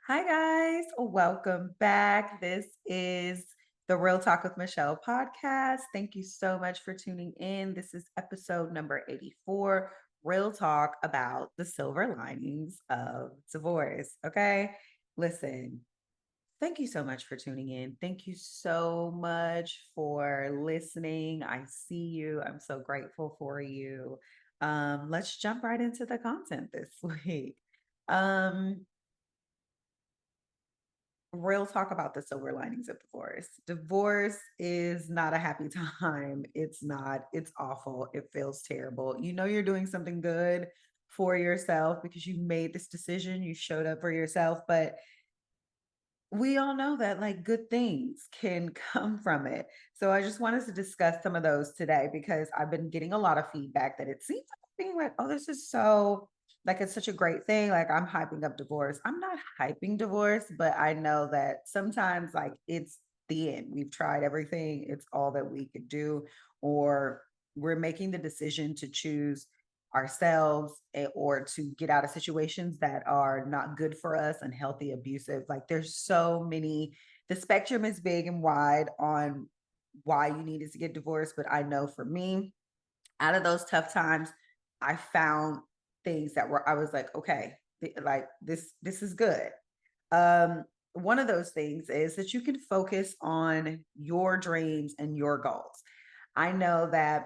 Hi, guys. Welcome back. This is the Real Talk with Michelle podcast. Thank you so much for tuning in. This is episode number 84, Real Talk about the silver linings of divorce. Okay. Listen, thank you so much for tuning in. Thank you so much for listening. I see you. I'm so grateful for you. Let's jump right into the content this week. Um, Real talk about the silver linings of divorce. Divorce is not a happy time. It's not, it's awful. It feels terrible. You know, you're doing something good for yourself because you made this decision, you showed up for yourself, but we all know that like good things can come from it. So I just wanted to discuss some of those today because I've been getting a lot of feedback that it seems like being like, oh, this is so like it's such a great thing. Like I'm hyping up divorce. I'm not hyping divorce, but I know that sometimes like it's the end. We've tried everything, it's all that we could do, or we're making the decision to choose ourselves or to get out of situations that are not good for us, unhealthy, abusive. Like there's so many, the spectrum is big and wide on why you needed to get divorced. But I know for me, out of those tough times, I found things that were, I was like, okay, like this is good. One of those things is that you can focus on your dreams and your goals. I know that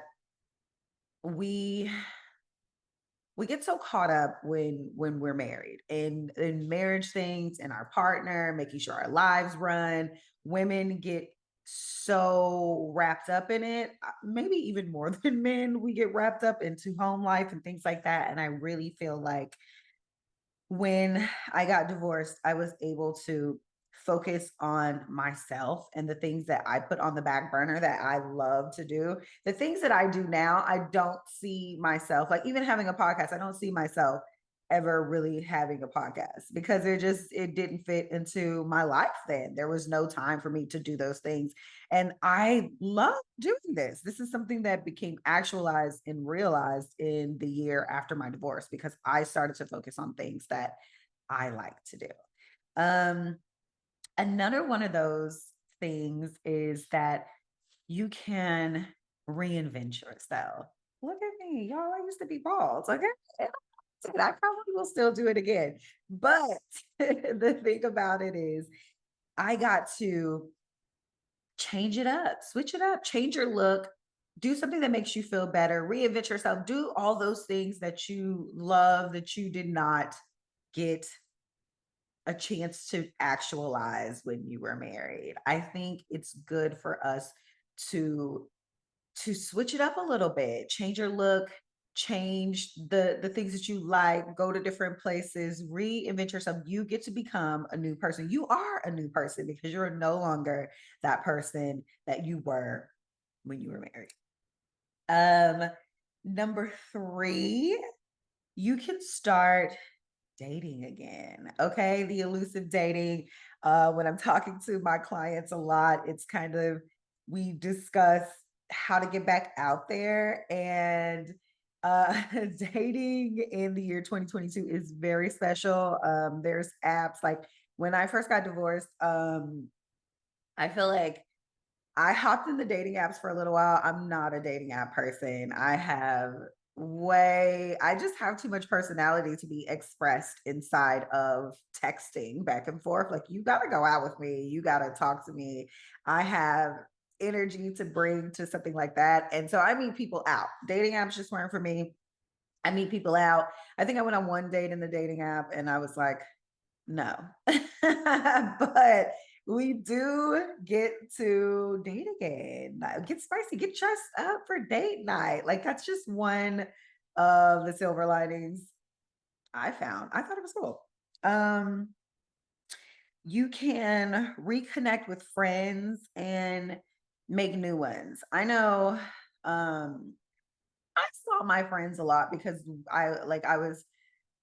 we we get so caught up when we're married and in marriage things and our partner making sure our lives run. Women get so wrapped up in it, maybe even more than men. We get wrapped up into home life and things like that, and I really feel like when I got divorced, I was able to focus on myself and the things that I put on the back burner that I love to do. The things that I do now, I don't see myself, like even having a podcast, I don't see myself ever really having a podcast because it didn't fit into my life then. There was no time for me to do those things. And I love doing this. This is something that became actualized and realized in the year after my divorce because I started to focus on things that I like to do. Um, Another one of those things is that you can reinvent yourself. Look at me, y'all. I used to be bald. Okay. I probably will still do it again. But the thing about it is, I got to change it up, switch it up, change your look, do something that makes you feel better, reinvent yourself, do all those things that you love that you did not get a chance to actualize when you were married. I think it's good for us to switch it up a little bit, change your look, change the things that you like, go to different places, reinvent yourself. You get to become a new person. You are a new person because you're no longer that person that you were when you were married. Number 3, you can start dating again. Okay. The elusive dating. When I'm talking to my clients a lot, it's kind of, we discuss how to get back out there. And dating in the year 2022 is very special. There's apps like when I first got divorced, I feel like I hopped in the dating apps for a little while. I'm not a dating app person. I just have too much personality to be expressed inside of texting back and forth. Like, you got to go out with me. You got to talk to me. I have energy to bring to something like that. And so I meet people out. Dating apps just weren't for me. I meet people out. I think I went on one date in the dating app and I was like, no. But we do get to date again. Get spicy, get dressed up for date night. Like that's just one of the silver linings I found. I thought it was cool. Um, you can reconnect with friends and make new ones. I know I saw my friends a lot because I was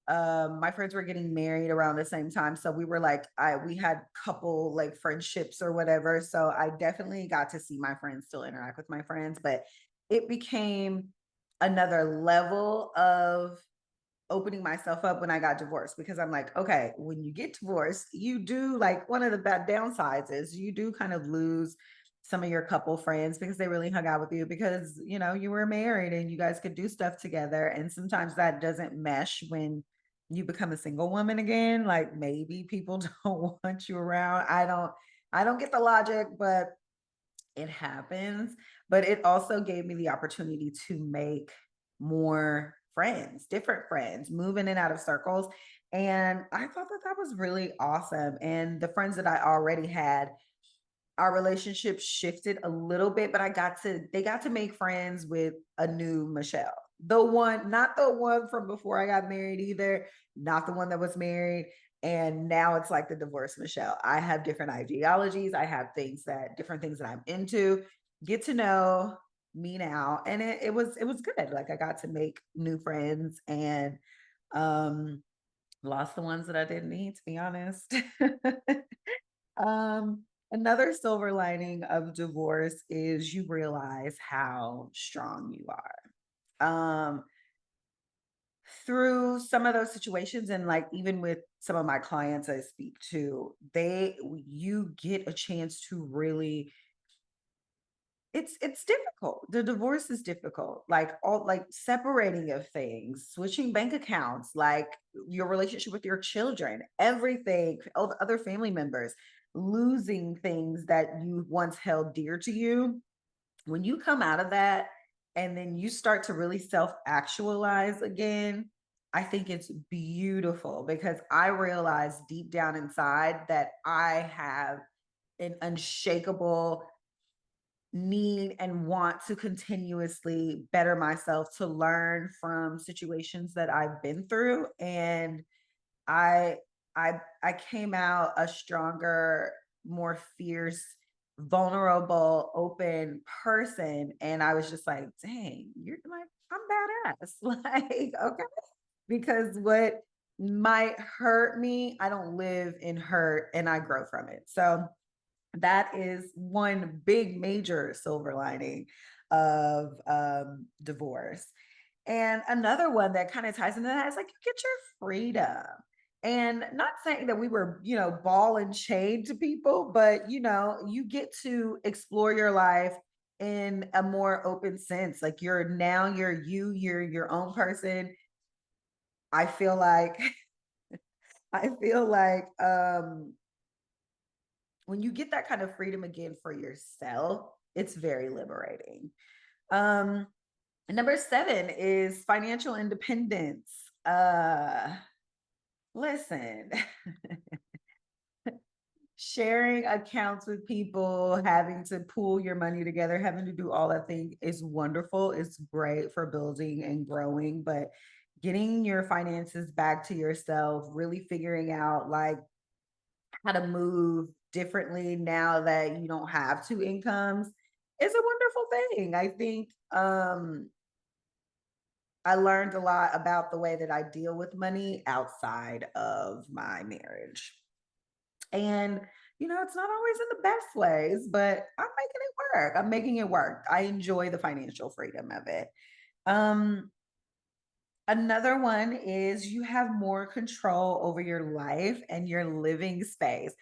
my friends were getting married around the same time, so we were like we had couple like friendships or whatever, so I definitely got to see my friends, still interact with my friends, but it became another level of opening myself up when I got divorced because I'm like, okay, when you get divorced, you do like one of the bad downsides is you do kind of lose some of your couple friends because they really hung out with you because you were married and you guys could do stuff together. And sometimes that doesn't mesh when you become a single woman again. Like maybe people don't want you around. I don't get the logic, but it happens, but it also gave me the opportunity to make more friends, different friends, move in and out of circles. And I thought that that was really awesome. And the friends that I already had, our relationship shifted a little bit, but they got to make friends with a new Michelle. The one, not the one from before I got married either, not the one that was married. And now it's like the divorced Michelle. I have different ideologies. I have different things that I'm into. Get to know me now. And it was good. Like I got to make new friends and um lost the ones that I didn't need, to be honest. Um, Another silver lining of divorce is you realize how strong you are. Through some of those situations, and like even with some of my clients I speak to, you get a chance to really it's difficult. The divorce is difficult. Like all like separating of things, switching bank accounts, like your relationship with your children, everything, all the other family members, losing things that you once held dear to you. When you come out of that and then you start to really self-actualize again, I think it's beautiful because I realize deep down inside that I have an unshakable need and want to continuously better myself to learn from situations that I've been through. And I I came out a stronger, more fierce, vulnerable, open person. And I was just like, dang, you're like, I'm badass. Like, okay. Because what might hurt me, I don't live in hurt and I grow from it. So that is one big major silver lining of divorce. And another one that kind of ties into that is like you get your freedom. And not saying that we were, ball and chain to people, but you get to explore your life in a more open sense. Like you're your own person. I feel like I feel like when you get that kind of freedom again for yourself, it's very liberating. Um, and number 7 is financial independence. Uh, Listen, sharing accounts with people, having to pool your money together, having to do all that thing is wonderful. It's great for building and growing, but getting your finances back to yourself, really figuring out like how to move differently now that you don't have 2 incomes is a wonderful thing. I think I learned a lot about the way that I deal with money outside of my marriage. And it's not always in the best ways, but I'm making it work. I'm making it work. I enjoy the financial freedom of it. Um Another one is you have more control over your life and your living space.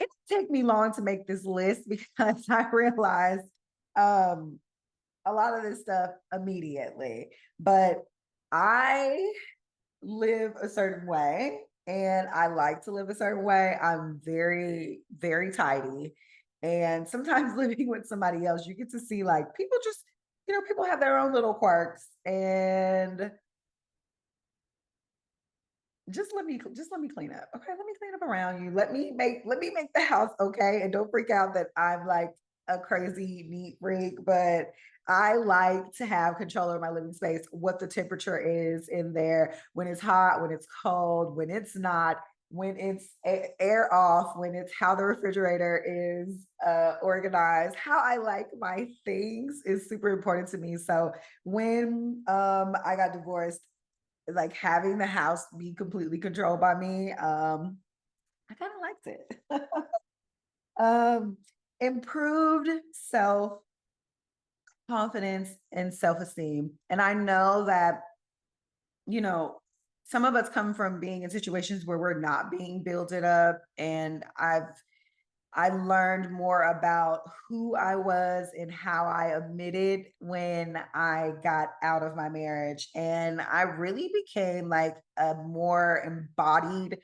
It didn't take me long to make this list because I realized um, a lot of this stuff immediately. But I live a certain way and I like to live a certain way. I'm very, very tidy. And sometimes living with somebody else, you get to see like people just, people have their own little quirks. And just let me clean up. Okay, let me clean up around you. Let me make the house okay. And don't freak out that I'm like a crazy neat freak, but I like to have control over my living space, what the temperature is in there, when it's hot, when it's cold, when it's not, when it's air off, when it's how the refrigerator is organized. How I like my things is super important to me. So when I got divorced, like having the house be completely controlled by me, I kind of liked it. um, Improved self confidence and self esteem, and I know that you know some of us come from being in situations where we're not being builded up, and I learned more about who I was and how I admitted when I got out of my marriage. And I really became like a more embodied,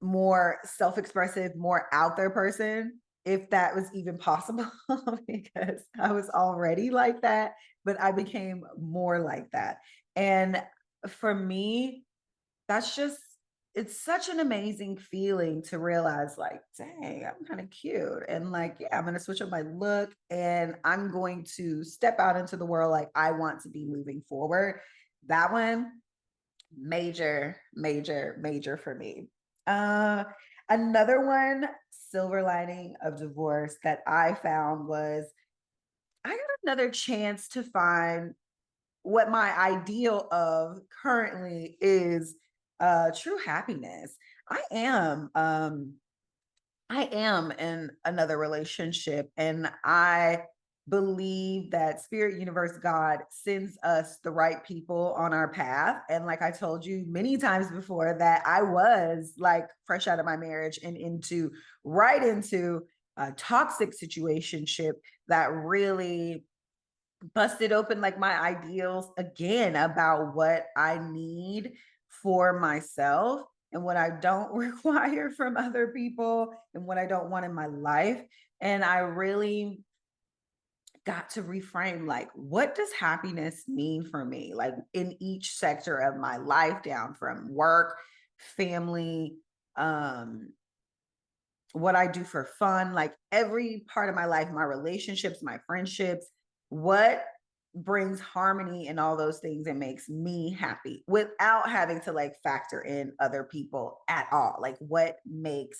more self expressive, more out there person, if that was even possible, because I was already like that, but I became more like that. And for me, that's just it's such an amazing feeling to realize like, dang, I'm kind of cute. And like, yeah, I'm gonna switch up my look and I'm going to step out into the world like I want to be moving forward. That one, major, major, major for me. Uh Another one, silver lining of divorce that I found was I got another chance to find what my ideal of currently is true happiness. I am I am in another relationship, and I believe that spirit universe God sends us the right people on our path. And like I told you many times before, that I was like fresh out of my marriage and into right into a toxic situationship that really busted open like my ideals again about what I need for myself and what I don't require from other people and what I don't want in my life. And I really got to reframe like, what does happiness mean for me? Like in each sector of my life, down from work, family, um, what I do for fun, like every part of my life, my relationships, my friendships, what brings harmony and all those things and makes me happy without having to like factor in other people at all. Like what makes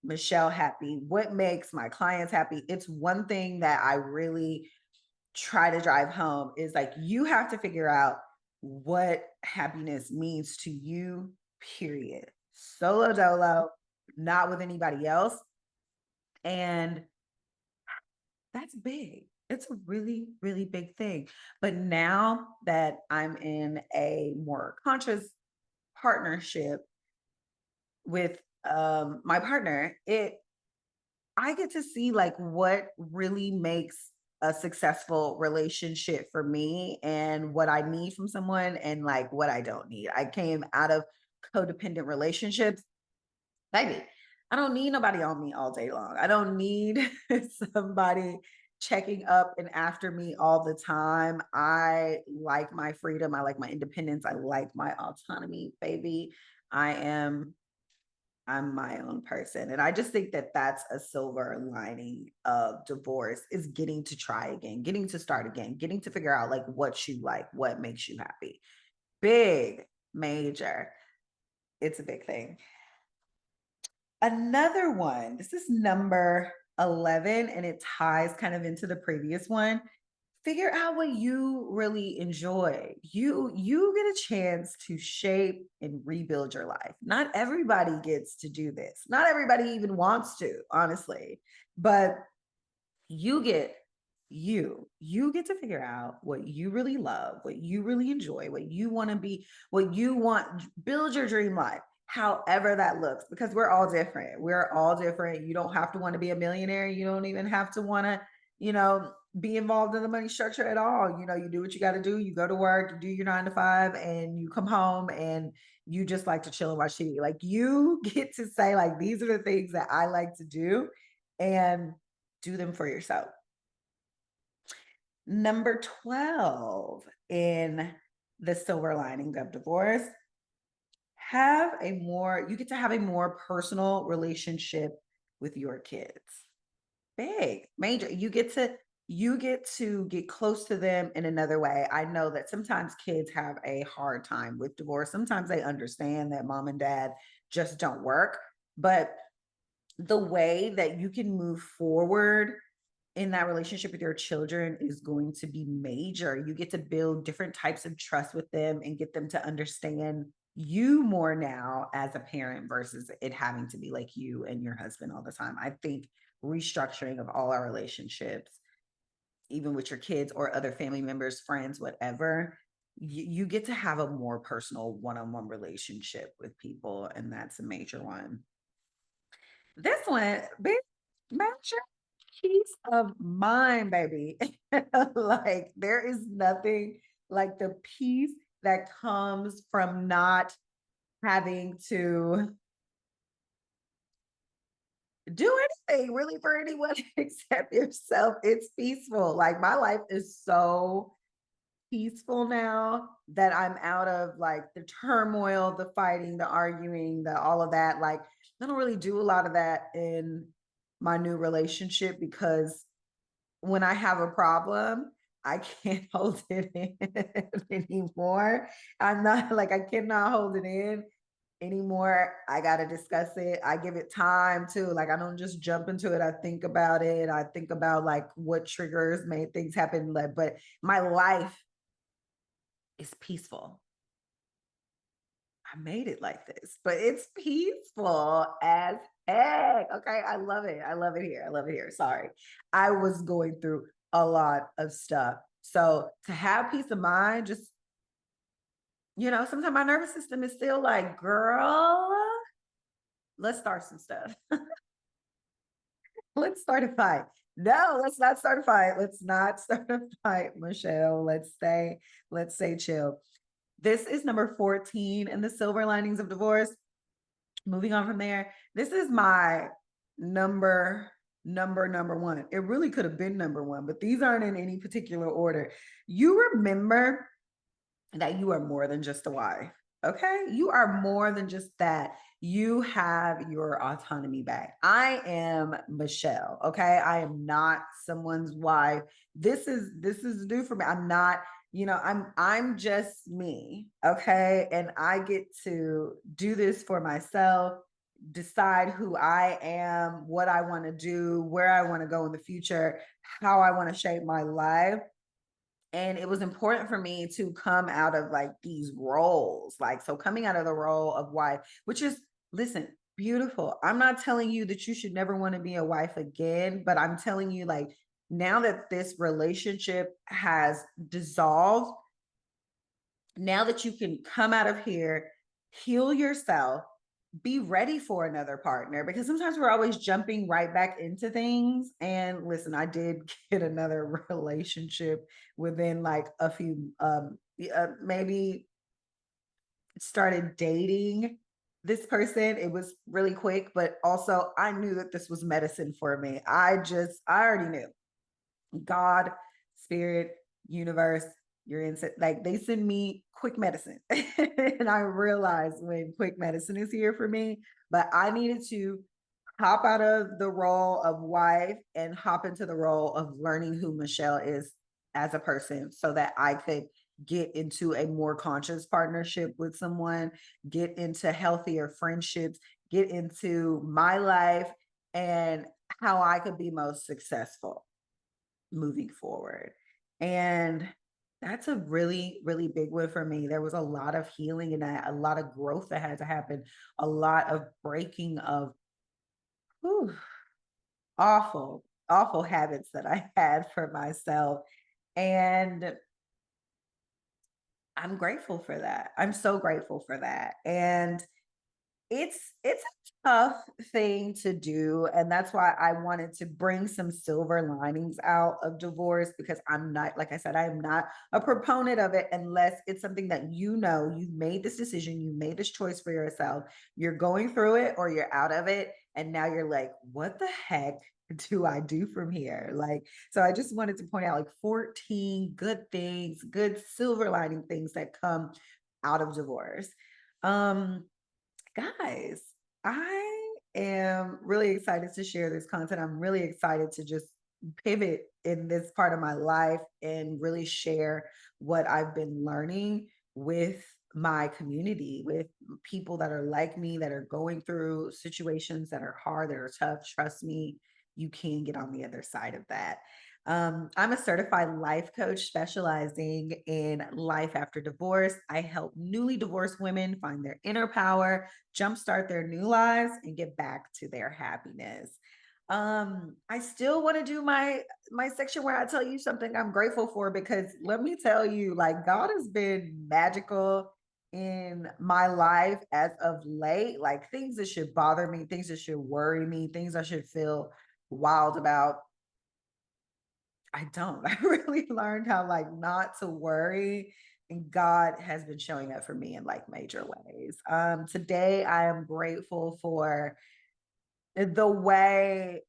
Michelle happy? What makes my clients happy? It's one thing that I really try to drive home is like you have to figure out what happiness means to you, period. Solo dolo, not with anybody else. And that's big. It's a really, really big thing. But now that I'm in a more conscious partnership with my partner, it I get to see like what really makes a successful relationship for me and what I need from someone and like what I don't need. I came out of codependent relationships. Baby, I don't need nobody on me all day long. I don't need somebody checking up and after me all the time. I like my freedom. I like my independence. I like my autonomy, baby. I am I'm my own person. And I just think that that's a silver lining of divorce is getting to try again, getting to start again, getting to figure out like what you like, what makes you happy. Big, major. It's a big thing. Another one, this is number 11, and it ties kind of into the previous one. Figure out what you really enjoy. You get a chance to shape and rebuild your life. Not everybody gets to do this. Not everybody even wants to, honestly. But you get you get to figure out what you really love, what you really enjoy, what you want to be, what you want, build your dream life, however that looks, because we're all different. We're all different. You don't have to want to be a millionaire. You don't even have to want to, be involved in the money structure at all. You do what you got to do. You go to work, you do your 9 to 5, and you come home and you just like to chill and watch TV. Like you get to say, like, these are the things that I like to do and do them for yourself. Number 12 in the silver lining of divorce, you get to have a more personal relationship with your kids. Big, major. You get to get close to them in another way. I know that sometimes kids have a hard time with divorce. Sometimes they understand that mom and dad just don't work, but the way that you can move forward in that relationship with your children is going to be major. You get to build different types of trust with them and get them to understand you more now as a parent versus it having to be like you and your husband all the time. I think restructuring of all our relationships, even with your kids or other family members, friends, whatever, you get to have a more personal one-on-one relationship with people, and that's a major one. This one, big major peace of mind, baby. Like there is nothing like the peace that comes from not having to do anything really for anyone except yourself. It's peaceful. Like my life is so peaceful now that I'm out of like the turmoil, the fighting, the arguing, the all of that. Like I don't really do a lot of that in my new relationship because when I have a problem, I can't hold it in anymore. I'm not like I cannot hold it in anymore. I got to discuss it. I give it time too. Like I don't just jump into it. I think about it. I think about like what triggers made things happen. Like, but my life is peaceful. I made it like this, but it's peaceful as heck. Okay. I love it. I love it here. I love it here. Sorry. I was going through a lot of stuff. So to have peace of mind, just, sometimes my nervous system is still like, girl, let's start some stuff. Let's start a fight. No, let's not start a fight. Let's not start a fight, Michelle. Let's stay chill. This is number 14 in the silver linings of divorce. Moving on from there, this is my number one. It really could have been number one, but these aren't in any particular order. You remember that you are more than just a wife. Okay. You are more than just that. You have your autonomy back. I am Michelle. Okay. I am not someone's wife. This is new for me. I'm not, I'm just me. Okay. And I get to do this for myself, decide who I am, what I want to do, where I want to go in the future, how I want to shape my life. And it was important for me to come out of like these roles. Like, so coming out of the role of wife, which is, listen, beautiful. I'm not telling you that you should never want to be a wife again, but I'm telling you, like, now that this relationship has dissolved, now that you can come out of here, heal yourself, be ready for another partner, because sometimes we're always jumping right back into things. And listen, I did get another relationship within like a few maybe started dating this person. It was really quick, but also I knew that this was medicine for me. I already knew. God, spirit, universe, you're in, like they send me quick medicine. And I realized when quick medicine is here for me, but I needed to hop out of the role of wife and hop into the role of learning who Michelle is as a person so that I could get into a more conscious partnership with someone, get into healthier friendships, get into my life and how I could be most successful moving forward. And that's a really, really big one for me. There was a lot of healing and a lot of growth that had to happen, a lot of breaking of whew, awful, awful habits that I had for myself. And I'm grateful for that. I'm so grateful for that. And it's a tough thing to do, and that's why I wanted to bring some silver linings out of divorce, because I'm not, like I said, I am not a proponent of it unless it's something that you've made this decision, you made this choice for yourself, you're going through it or you're out of it, and now you're like, what the heck do I do from here? Like, so I just wanted to point out like 14 good things, good silver lining things that come out of divorce. Um, Guys, I am really excited to share this content. I'm really excited to just pivot in this part of my life and really share what I've been learning with my community, with people that are like me, that are going through situations that are hard, that are tough. Trust me, you can get on the other side of that. I'm a certified life coach specializing in life after divorce. I help newly divorced women find their inner power, jumpstart their new lives, and get back to their happiness. I still want to do my section where I tell you something I'm grateful for, because let me tell you, like, God has been magical in my life as of late. Like, things that should bother me, things that should worry me, things I should feel wild about, I don't. I really learned how, like, not to worry, and God has been showing up for me in like major ways. Today I am grateful for the way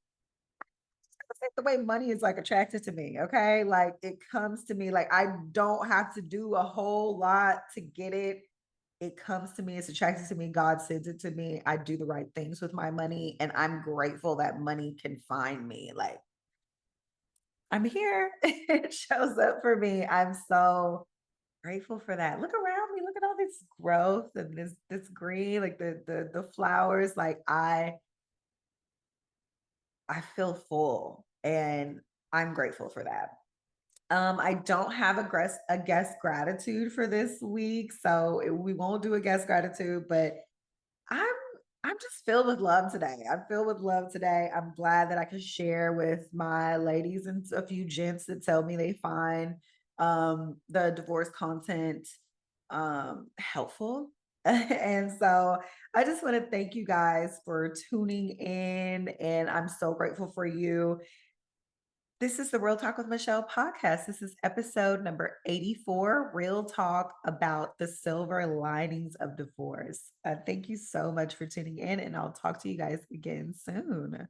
the way money is like attracted to me. Okay. Like, it comes to me, like, I don't have to do a whole lot to get it. It comes to me, it's attracted to me. God sends it to me. I do the right things with my money. And I'm grateful that money can find me. Like, I'm here. It shows up for me. I'm so grateful for that. Look around me. Look at all this growth and this green, like the flowers. Like, I feel full, and I'm grateful for that. I don't have a guest gratitude for this week, so we won't do a guest gratitude, but I'm I'm just filled with love today. I'm filled with love today. I'm glad that I can share with my ladies and a few gents that tell me they find the divorce content helpful. And so I just want to thank you guys for tuning in, and I'm so grateful for you. This is the Real Talk with Michelle podcast. This is episode number 84, Real Talk about the silver linings of divorce. Thank you so much for tuning in, and I'll talk to you guys again soon.